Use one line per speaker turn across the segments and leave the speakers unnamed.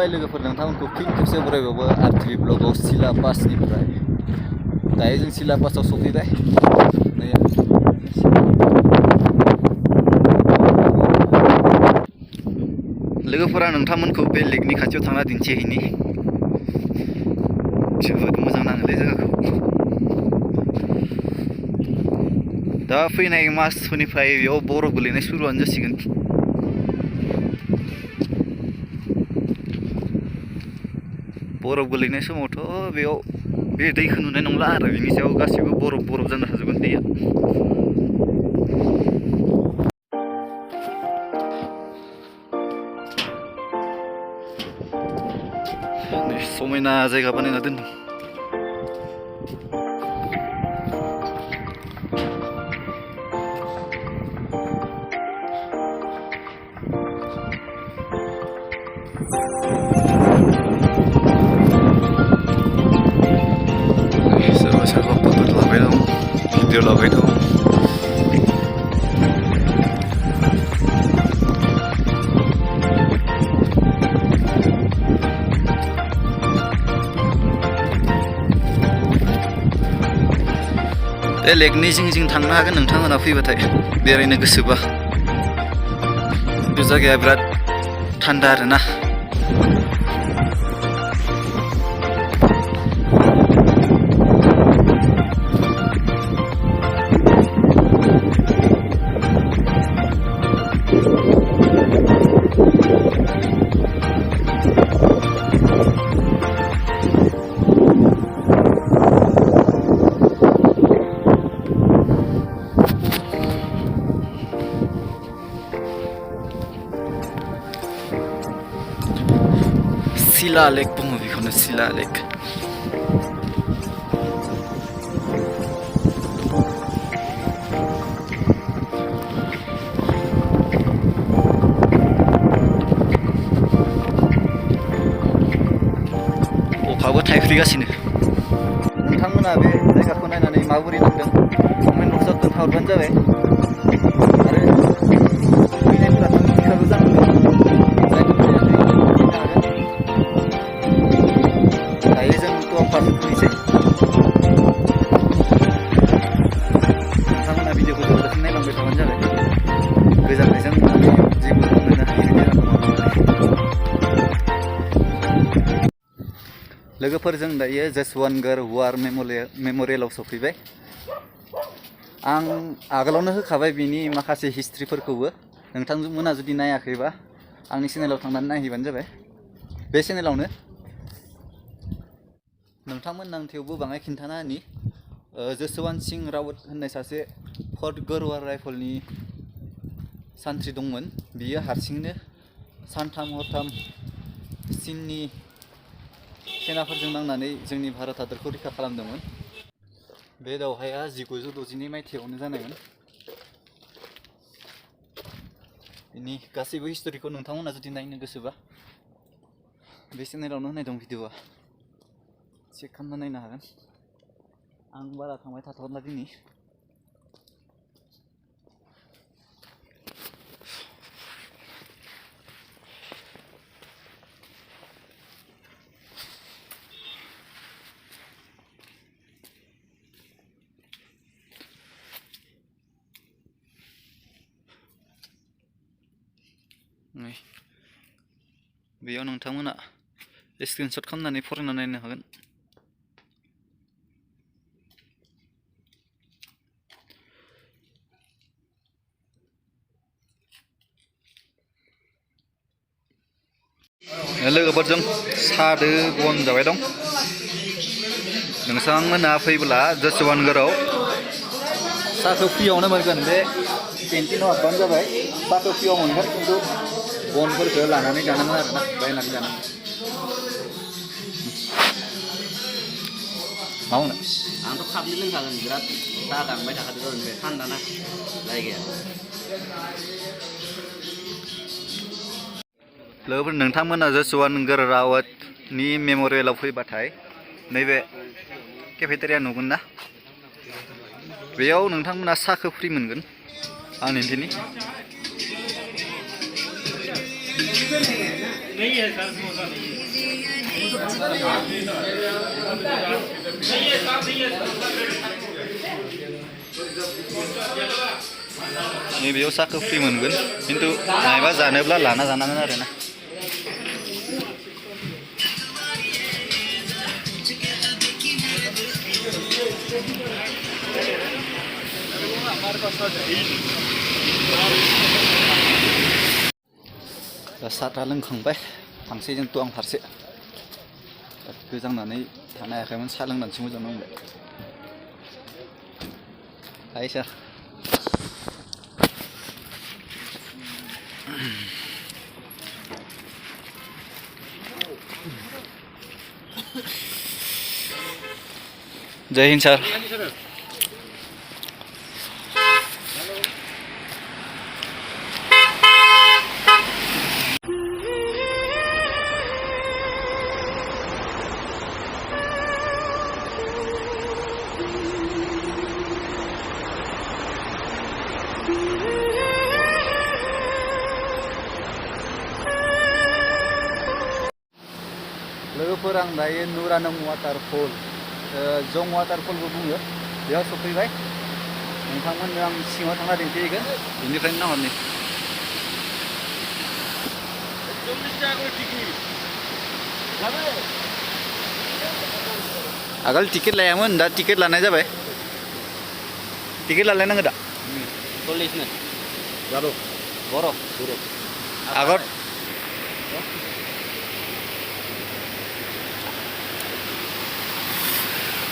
खुलुमबाय लोगोफोर नोंथांमोनखौ फिन खेबसे बरायबावो आरटिभि ब्लगाव सिला पासनिफ्राय दायो जों सिला पासाव सफैबाय लोगोफोरा नोंथांमोनखौ बे लेकनि खाथियाव थांना दिन्थिहैनि जोबोद मोजां नाङोलै जायगाखौ दा फैनाय मासफोरनिफ्राय बेयाव बरफ गोलैनाय सुरुआनो जासिगोन बरफ गोलैनाय समावथ' बेयाव बे दैखौ नुनाय नंला आरो बिनि सायाव गासिबो बरफ जानो हाजोबगोन दैया समायना जायगा बानायना दोनदों सोरबा फट' लाबाय दं भिडिअ लाबाय दं बे लेकनि जिं थांनो हागोन नोंथांमोना फैबाथाय बेरायनो गोसोबा बे जायगाया बिराद थान्दा आरोना सिला लेक बुङो बेखौनो सिला लेक अखाबो थाइफ्रिगासिनो नोंथांमोना बे जायगाखौ नायनानै माबोरै नांदों कमेन्ट बक्सआव खोन्थाहरबानो जाबाय आरो फैनायफोराथ' मिथिखागौ जानांगौ दायो जों टप फारसे फैनोसै नोंथांमोना भिडिअखौ जोबजासिम नायलांबाय थाबानो जाबाय गोजाननायजों जेबो मोननो हायो लोगोफोरजों दायो जसवन्तगढ़ वार मेम'रियेलाव सफैबाय आं आगोलावनो होखाबाय बिनि माखासे हिस्ट्रिफोरखौबो नोंथांमोना जुदि नायाखैबा आंनि चेनेलाव थांनानै नायहैबानो जाबाय बे चेनेलावनो नोंथांमोन आं थेवबो बाङाय खिन्थाना होनि जसवन्त सिंह रावत होननाय सासे फर्ट गरवार राइफलनि सान्थ्रि दंमोन बियो हारसिंनो सानथाम हरथाम चीननि सेनाफोरजों नांनानै जोंनि भारत हादरखौ रैखा खालामदोंमोन बे दावहाया 1962 मायथाइयावनो जानायमोन बिनि गासैबो हिस्ट'रिखौ नोंथांमोना जुदि नायनो गोसोबा बे चेनेलावनो होनाय दं भिडिअआ चेक खालामना नायनो हागोन आं बारा थांबाय थाथ'ला दिनै बेयाव नोंथांमोना स्क्रिनशट खालामनानै फरायना नायनो हागोन लोगोफोरजों सादो बन जाबाय दं नोंथांमोना फैब्ला जसवन्तगढ़आव साखौ फ्रियावनो मोनगोन बे केन्टिनाव हाबबानो जाबाय साखौ फ्रियाव मोनगोन खिन्थु बनफोरखौ लानानै जानांगोन आरोना बायनानै जानांगोन मावनो
आंथ' खाबलि लोंखागोन बिराद दा गांबाय थाखादों बे थान्दा ना जायगाया
लोगोफोर नोंथांमोना जसवन्तगढ़ रावतनि मेम'रियेलाव फैबाथाय नैबे केफेटेरिया नुगोन ना बेयाव नोंथांमोना साखौ फ्रि मोनगोन आं दिन्थिनि
नहीं है सर समोसा नहीं है नहीं है साहब नहीं है
नैबेयाव साहाखौ फ्रि मोनगोन खिन्थु मायबा जानोब्ला लाना जानांगोन आरोना दा साहा लोंखांबाय फांसेजों तो आं फारसे गोजांनानै थानो हायाखैमोन साहा लोंनानैसो मोजां नांबाय हाय सार जय हिंद सर लोगोफोर आं दायो नुरानम वाटारफल जं वाटारफलबो बुङो बेयाव सफैबाय नोंथांमोननो आं सिङाव थांना दिन्थिहैगोन बेनिफ्रायनो नाहरनि आगोल टिकेट लायामोन दा टिकेट लानाय जाबाय टिकेट लालायनांगौ दा
40 नो
बर' आगोल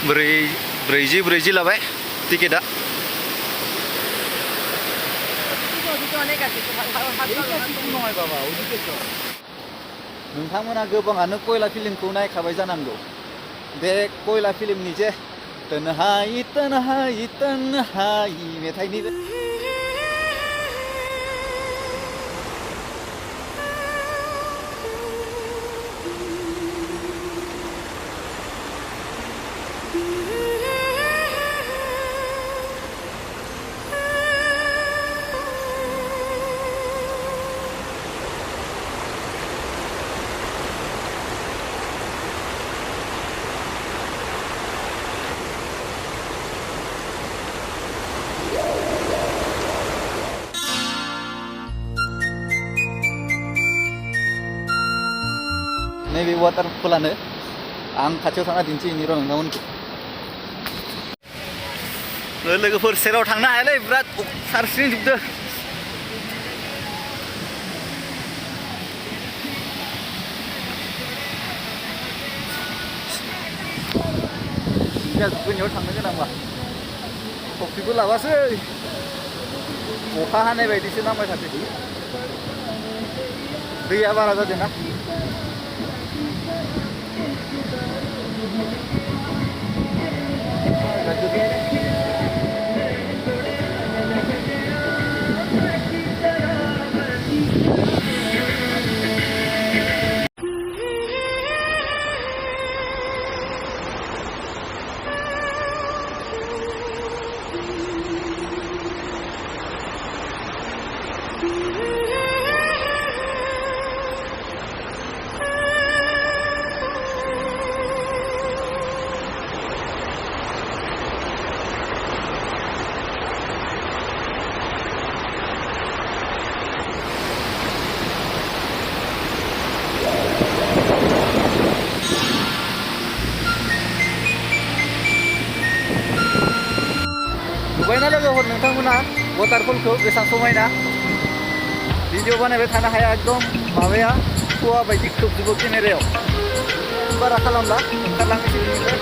ब्रैजि लाबाय टिकेटआ नोंथांमोना गोबाङानो कयला फिल्मखौ नायखाबाय जानांगौ बे कयला फिल्मनि जे तन्हाई तन्हाई तन्हाई मेथाइनि नैबे वाटारफलानो आं खाथियाव थांना दिन्थिहैनि र' नोंथांमोनखौ लोगोफोर सेराव थांनो हायालै बिराद सारस्रिजोबदो जोबगोनियाव थांनो गोनांबा टपिबो लाबासै अखा हानाय बायदिसो नांबाय थादो दैया बारा जादों ना नुबायना लोगोफोर नोंथांमोना वाटारफलखौ बेसेबां समायना भिडिअ बानायबाय थानो हाया एकदम माबाया खुवा बायदि खोबजोबो केमेरायाव बारा खालामला ओंखारलांनोसै बिनिफ्राय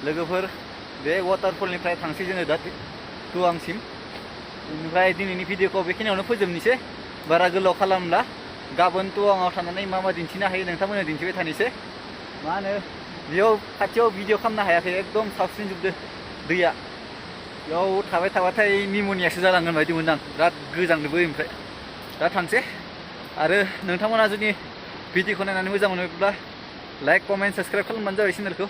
लोगोफोर बे वाटारफलनिफ्राय थांसै जोङो दा टुवांसिम बेनिफ्राय दिनैनि भिडिअखौ बेखिनियावनो फोजोबनोसै बारा गोलाव खालामला गाबोन टुवांआव थानानै मा मा दिन्थिनो हायो नोंथांमोननो दिन्थिबाय थानोसै मा होनो बेयाव खाथियाव भिडिअ खालामनो हायाखै एकदम सावस्रिजोबदो दैया बेयाव थाबाय थाबाथाय निम'नियासो जालांगोन बायदि मोनदां बिराद गोजांदोबो ओमफ्राय दा थांसै आरो नोंथांमोना जुदि भिडिअखौ नायनानै मोजां मोनोब्ला लाइक कमेन्ट साबस्क्राइब खालामबानो जाबाय चेनेलखौ